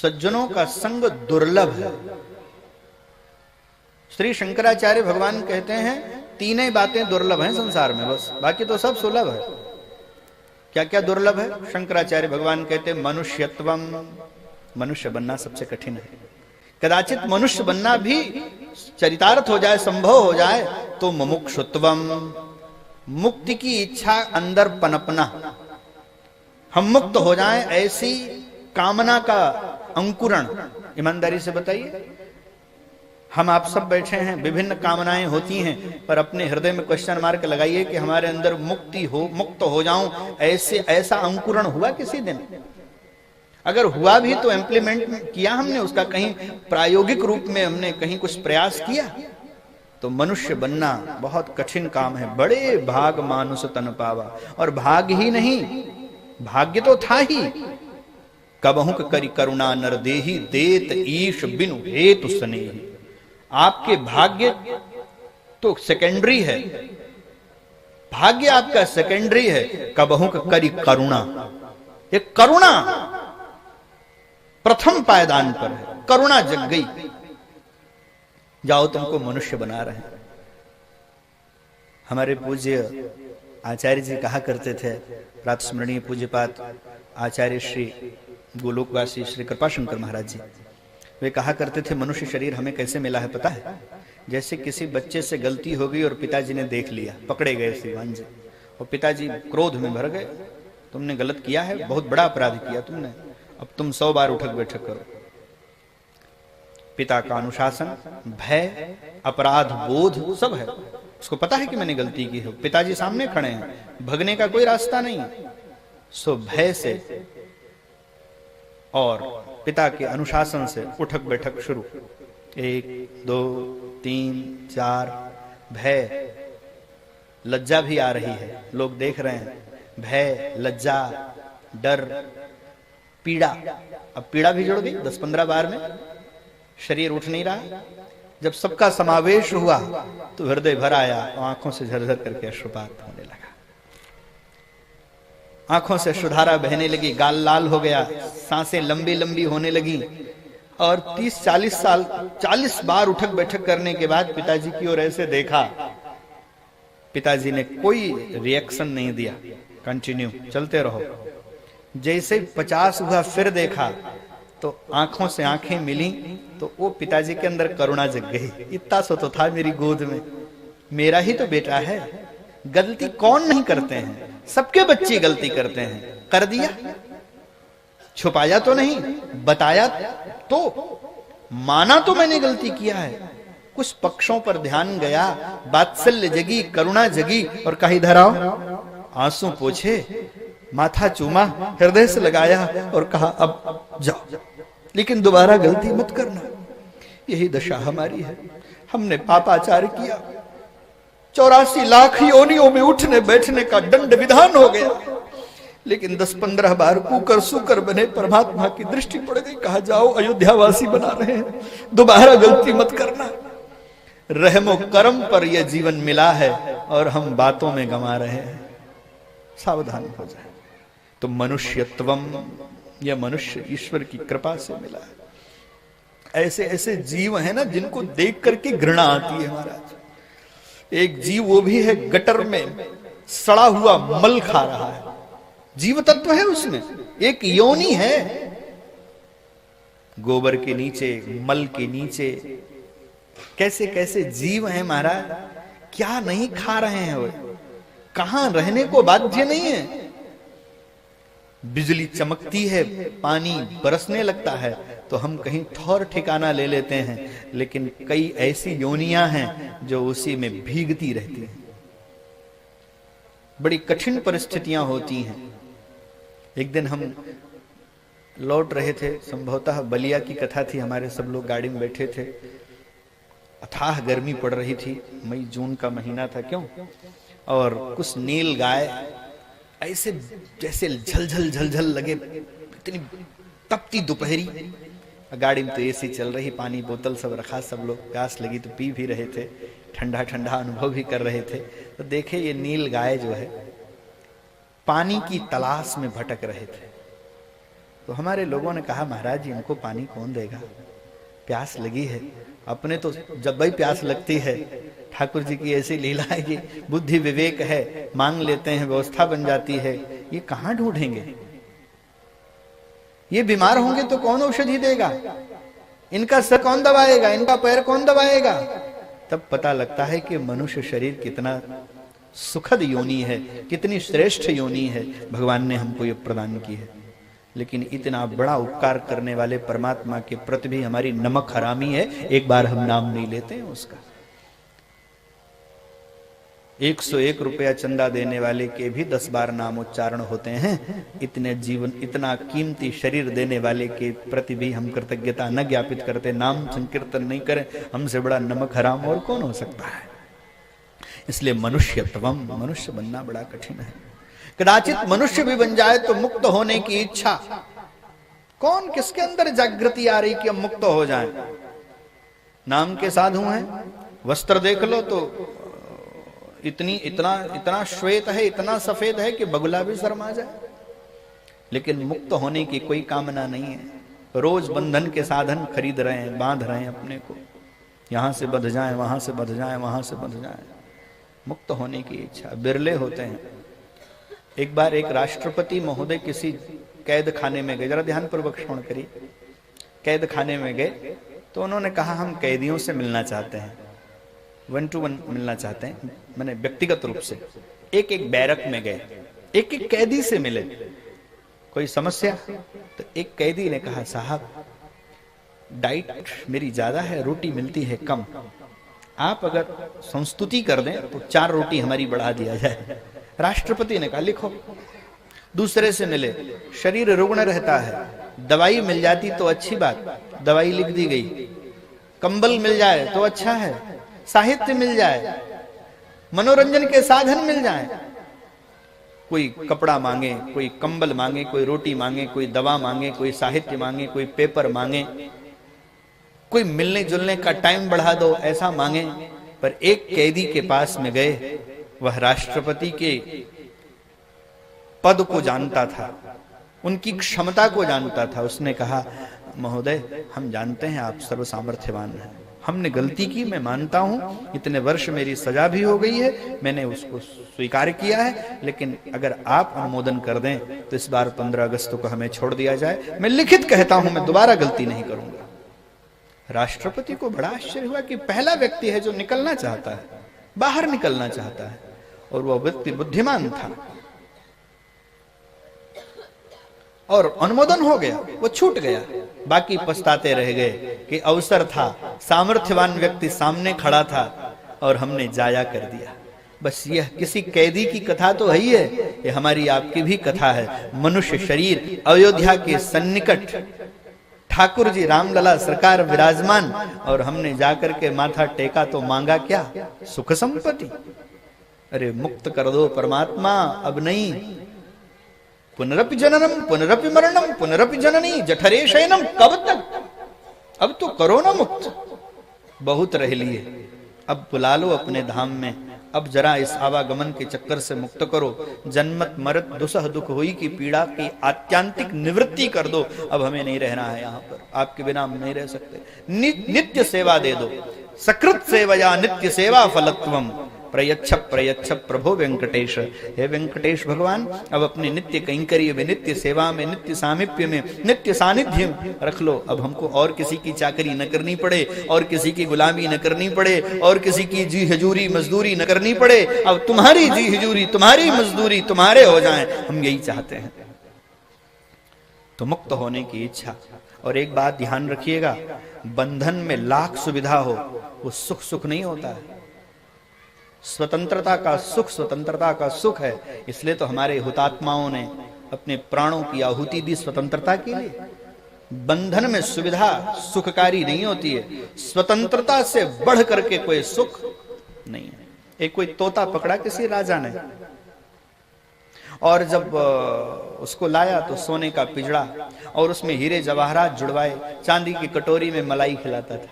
सज्जनों का संग दुर्लभ है। श्री शंकराचार्य भगवान कहते हैं तीन ही बातें दुर्लभ हैं संसार में, बस बाकी तो सब सुलभ है। क्या क्या दुर्लभ है? शंकराचार्य भगवान कहते हैं मनुष्यत्वम, मनुष्य बनना सबसे कठिन है। कदाचित मनुष्य बनना भी चरितार्थ हो जाए, संभव हो जाए तो मुमुक्षुत्वम, मुक्ति की इच्छा अंदर पनपना, हम मुक्त हो जाएं ऐसी कामना का अंकुरण। ईमानदारी से बताइए, हम आप सब बैठे हैं, विभिन्न कामनाएं होती हैं, पर अपने हृदय में क्वेश्चन मार्क लगाइए कि हमारे अंदर मुक्त हो जाऊं ऐसा अंकुरण हुआ किसी दिन? अगर हुआ भी तो इम्प्लीमेंट किया हमने उसका, कहीं प्रायोगिक रूप में हमने कहीं कुछ प्रयास किया? तो मनुष्य बनना बहुत कठिन काम है। बड़े भाग मानुष तन पावा, और भाग ही नहीं, भाग्य तो था ही। कबहुक करी करुणा नर देही, देत ईश बिनु हेतु स्नेही। आपके भाग्य तो सेकेंडरी है, भाग्य आपका सेकेंडरी है। कबहुक करी करुणा, ये करुणा प्रथम पायदान पर है। करुणा जग गई, जाओ तुमको मनुष्य बना रहे हैं। हमारे पूज्य आचार्य जी कहा करते थे, प्रात स्मरणीय पूज्यपात आचार्य श्री गोलोकवासी श्री कृपाशंकर महाराज जी, वे कहा करते थे मनुष्य शरीर हमें कैसे मिला है पता है? जैसे किसी बच्चे से गलती हो गई और पिताजी ने देख लिया, पकड़े गए श्रीमान जी, और पिताजी क्रोध में भर गए, तुमने गलत किया है, बहुत बड़ा अपराध किया तुमने, अब तुम 100 बार उठक बैठक करो। पिता का अनुशासन, भय, अपराध बोध सब है, उसको पता है कि मैंने गलती की है, पिताजी सामने खड़े हैं, भगने का कोई रास्ता नहीं। सो भय से और पिता के अनुशासन से उठक बैठक शुरू, 1 2 3 4, भय, लज्जा भी आ रही है, लोग देख रहे हैं, भय, लज्जा, डर, पीड़ा। अब पीड़ा भी जुड़ गई 10-15 बार में, शरीर उठ नहीं रहा। जब सबका समावेश हुआ तो हृदय भर आया, आंखों से झरझर करके अश्रुपात होने लगा, आंखों से सुधारा बहने लगी, गाल लाल हो गया, सांसें लंबी लंबी होने लगी। और 30-40 बार उठक बैठक करने के बाद पिताजी की ओर ऐसे देखा, पिताजी ने कोई रिएक्शन नहीं दिया, कंटिन्यू चलते रहो। जैसे 50 हुआ फिर देखा तो आंखों से आंखें मिली, तो वो पिताजी के अंदर करुणा जग गई, इतना सो तो था मेरी गोद में, मेरा ही तो बेटा है। गलती कौन नहीं करते हैं, सबके बच्चे गलती करते हैं, कर दिया, छुपाया तो नहीं, बताया तो, माना तो मैंने गलती किया है। कुछ पक्षों पर ध्यान गया, वात्सल्य जगी, करुणा जगी, और कहीं धराओ, आंसू पोछे, माथा चूमा, हृदय से लगाया और कहा अब जाओ, लेकिन दोबारा गलती मत करना। यही दशा हमारी है, हमने पापाचार किया, 84 लाख योनियों में उठने बैठने का दंड विधान हो गया, लेकिन 10-15 बार कुकर सुकर बने, परमात्मा की दृष्टि पड़ गई, कहा जाओ अयोध्यावासी बना रहे हैं, दोबारा गलती मत करना। रहमो कर्म पर यह जीवन मिला है और हम बातों में गंवा रहे हैं, सावधान हो जाए। तो मनुष्यत्वम, यह मनुष्य ईश्वर की कृपा से मिला है। ऐसे ऐसे जीव हैं ना जिनको देख करके घृणा आती है महाराज। एक जीव वो भी है गटर में सड़ा हुआ मल खा रहा है, जीव तत्व है उसमें, एक योनि है, गोबर के नीचे, मल के नीचे, कैसे कैसे जीव हैं महाराज, क्या नहीं खा रहे हैं वो, कहां रहने को बाध्य नहीं है। बिजली चमकती है, पानी बरसने लगता है तो हम कहीं ठौर ठिकाना ले लेते हैं, लेकिन कई ऐसी योनियां हैं जो उसी में भीगती रहती हैं, बड़ी कठिन परिस्थितियां होती हैं। एक दिन हम लौट रहे थे, संभवतः बलिया की कथा थी, हमारे सब लोग गाड़ी में बैठे थे, अथाह गर्मी पड़ रही थी, मई जून का महीना था क्यों, और कुछ नील गाय ऐसे जैसे झलझल झलझल लगे, इतनी तपती दोपहरी, गाड़ी में तो एसी चल रही, पानी बोतल सब रखा, सब लोग प्यास लगी तो पी भी रहे थे, ठंडा ठंडा अनुभव भी कर रहे थे। तो देखे ये नील गाय जो है पानी की तलाश में भटक रहे थे, तो हमारे लोगों ने कहा महाराज जी इनको पानी कौन देगा, प्यास लगी है। अपने तो जब भी प्यास लगती है, ठाकुर जी की ऐसी लीला है कि बुद्धि विवेक है, मांग लेते हैं, व्यवस्था बन जाती है। ये कहां ढूंढेंगे, ये बीमार होंगे तो कौन औषधि देगा, इनका सर कौन दबाएगा, इनका पैर कौन दबाएगा। तब पता लगता है कि मनुष्य शरीर कितना सुखद योनि है, कितनी श्रेष्ठ योनि है भगवान ने हमको ये प्रदान की है। लेकिन इतना बड़ा उपकार करने वाले परमात्मा के प्रति भी हमारी नमक हरामी है, एक बार हम नाम नहीं लेते हैं उसका। 101 रुपया चंदा देने वाले के भी 10 बार नाम उच्चारण होते हैं। इतने जीवन, इतना कीमती शरीर देने वाले के प्रति भी हम कृतज्ञता न ज्ञापित करते, नाम संकीर्तन नहीं करें, हमसे बड़ा नमक हराम और कौन हो सकता है। इसलिए मनुष्यत्वम, मनुष्य बनना बड़ा कठिन है। कदाचित मनुष्य भी बन जाए तो मुक्त होने की इच्छा, कौन किसके अंदर जागृति आ रही कि हम मुक्त हो जाएं। नाम के साधु हैं, वस्त्र देख लो तो इतना श्वेत है, इतना सफेद है कि बगुला भी शर्मा जाए, लेकिन मुक्त होने की कोई कामना नहीं है। रोज बंधन के साधन खरीद रहे हैं, बांध रहे हैं अपने को, यहां से बंध जाए, वहां से बंध जाए, वहां से बंध जाए। मुक्त होने की इच्छा बिरले होते हैं। एक बार एक राष्ट्रपति महोदय किसी कैद खाने में गए, जरा ध्यान पूर्वक श्रवण करिए। कैद खाने में गए तो उन्होंने कहा हम कैदियों से मिलना चाहते हैं, 1 to 1 मिलना चाहते हैं, मैंने व्यक्तिगत रूप से। एक एक बैरक में गए, एक एक कैदी से मिले। कोई समस्या? तो एक कैदी ने कहा साहब डाइट मेरी ज्यादा है, रोटी मिलती है कम, आप अगर संस्तुति कर दें तो 4 रोटी हमारी बढ़ा दिया जाए। राष्ट्रपति ने कहा लिखो। दूसरे से मिले, शरीर रुग्ण रहता है, दवाई मिल जाती तो अच्छी बात, दवाई लिख दी गई। कंबल मिल जाए तो अच्छा है, साहित्य मिल जाए, मनोरंजन के साधन मिल जाए। कोई कपड़ा मांगे, कोई कंबल मांगे, कोई रोटी मांगे, कोई दवा मांगे, कोई साहित्य मांगे, कोई पेपर मांगे, कोई मिलने जुलने का टाइम बढ़ा दो, ऐसा मांगे। पर एक कैदी के पास में गए, वह राष्ट्रपति के पद को जानता था, उनकी क्षमता को जानता था। उसने कहा महोदय हम जानते हैं आप सर्व सामर्थ्यवान हैं, हमने गलती की, मैं मानता हूं, इतने वर्ष मेरी सजा भी हो गई है, मैंने उसको स्वीकार किया है, लेकिन अगर आप अनुमोदन कर दें तो इस बार 15 अगस्त को हमें छोड़ दिया जाए, मैं लिखित कहता हूं मैं दोबारा गलती नहीं करूंगा। राष्ट्रपति को बड़ा आश्चर्य हुआ कि पहला व्यक्ति है जो निकलना चाहता है, बाहर निकलना चाहता है, और वह व्यक्ति बुद्धिमान था और अनुमोदन हो गया, वो छूट गया। बाकी पछताते रह गए कि अवसर था, सामर्थ्यवान व्यक्ति सामने खड़ा था और हमने जाया कर दिया। बस यह किसी कैदी की कथा तो है ही है, ये हमारी आपकी भी कथा है। मनुष्य शरीर, अयोध्या के सन्निकट ठाकुर जी रामलला सरकार विराजमान, और हमने जाकर के माथा टेका तो मांगा क्या? सुख संपत्ति। अरे मुक्त कर दो परमात्मा, अब नहीं। पुनरपि जननम पुनरपि मरणम पुनरपि जननी जठरे शयनम, कब तक? अब तो करो ना मुक्त, बहुत रह लिए, अब बुला लो अपने धाम में, अब जरा इस आवागमन के चक्कर से मुक्त करो। जन्मत मरत दुसह दुख हुई की पीड़ा की आत्यांतिक निवृत्ति कर दो। अब हमें नहीं रहना है यहाँ पर, आपके बिना हम नहीं रह सकते। नित्य सेवा दे दो, सकृत सेवया नित्य सेवा फलत्वम प्रयच्छ प्रयच्छ प्रभो वेंकटेश। हे वेंकटेश भगवान, अब अपने नित्य कैंकर्य में, नित्य सेवा में, नित्य सामिप्य में, नित्य सानिध्य में रख लो। अब हमको और किसी की चाकरी न करनी पड़े, और किसी की गुलामी न करनी पड़े, और किसी की जी हजूरी मजदूरी न करनी पड़े। अब तुम्हारी जी हजूरी, तुम्हारी मजदूरी तुम्हारे हो जाएं, हम यही चाहते हैं। तो मुक्त होने की इच्छा। और एक बात ध्यान रखिएगा, बंधन में लाख सुविधा हो, वो सुख सुख नहीं होता है। स्वतंत्रता का सुख स्वतंत्रता का सुख है। इसलिए तो हमारे हुतात्माओं ने अपने प्राणों की आहुति दी स्वतंत्रता के लिए। बंधन में सुविधा सुखकारी नहीं होती है, स्वतंत्रता से बढ़ करके कोई सुख नहीं है। एक कोई तोता पकड़ा किसी राजा ने, और जब उसको लाया तो सोने का पिंजड़ा, और उसमें हीरे जवाहरात जुड़वाए, चांदी की कटोरी में मलाई खिलाता था,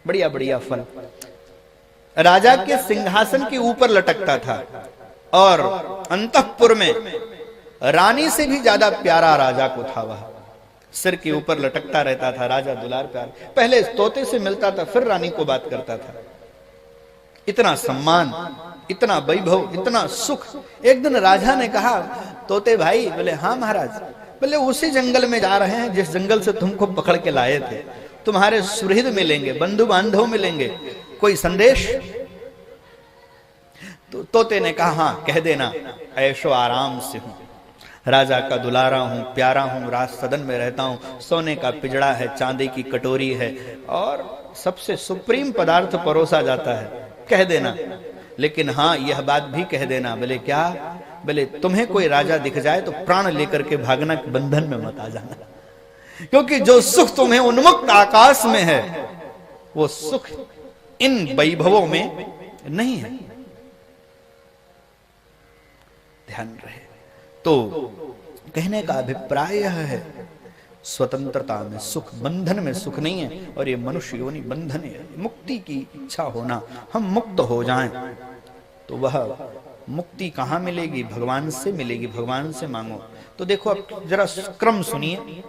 बढ़िया बढ़िया फल, राजा के सिंहासन के ऊपर लटकता था, और अंतःपुर में रानी से भी ज्यादा प्यारा राजा को था वह। सिर के ऊपर लटकता रहता था, राजा दुलार प्यार। पहले तोते से मिलता था, फिर रानी को बात करता था। इतना सम्मान, इतना वैभव, इतना सुख। एक दिन राजा ने कहा, तोते भाई, बोले हाँ महाराज। बोले उसी जंगल में जा रहे हैं जिस जंगल से तुमको पकड़ के लाए थे, तुम्हारे सुहृद मिलेंगे, बंधु बांधव मिलेंगे, कोई संदेश? तो तोते ने कहा, हाँ कह देना, ऐशो आराम से हूं, राजा का दुलारा हूं, प्यारा हूं, राज सदन में रहता हूं, सोने का पिजड़ा है, चांदी की कटोरी है और सबसे सुप्रीम पदार्थ परोसा जाता है, कह देना। लेकिन हाँ यह बात भी कह देना। बोले क्या? बोले तुम्हें कोई राजा दिख जाए तो प्राण लेकर के भागना, बंधन में मत आ जाना, क्योंकि जो सुख तुम्हें उन्मुक्त आकाश में है वो सुख इन वैभवों में नहीं है। ध्यान रहे। तो कहने का अभिप्राय यह है, स्वतंत्रता में सुख, बंधन में सुख नहीं है। और ये मनुष्य योनि बंधन है। मुक्ति की इच्छा होना, हम मुक्त हो जाएं, तो वह मुक्ति कहां मिलेगी? भगवान से मिलेगी। भगवान से मांगो। तो देखो अब जरा क्रम सुनिए।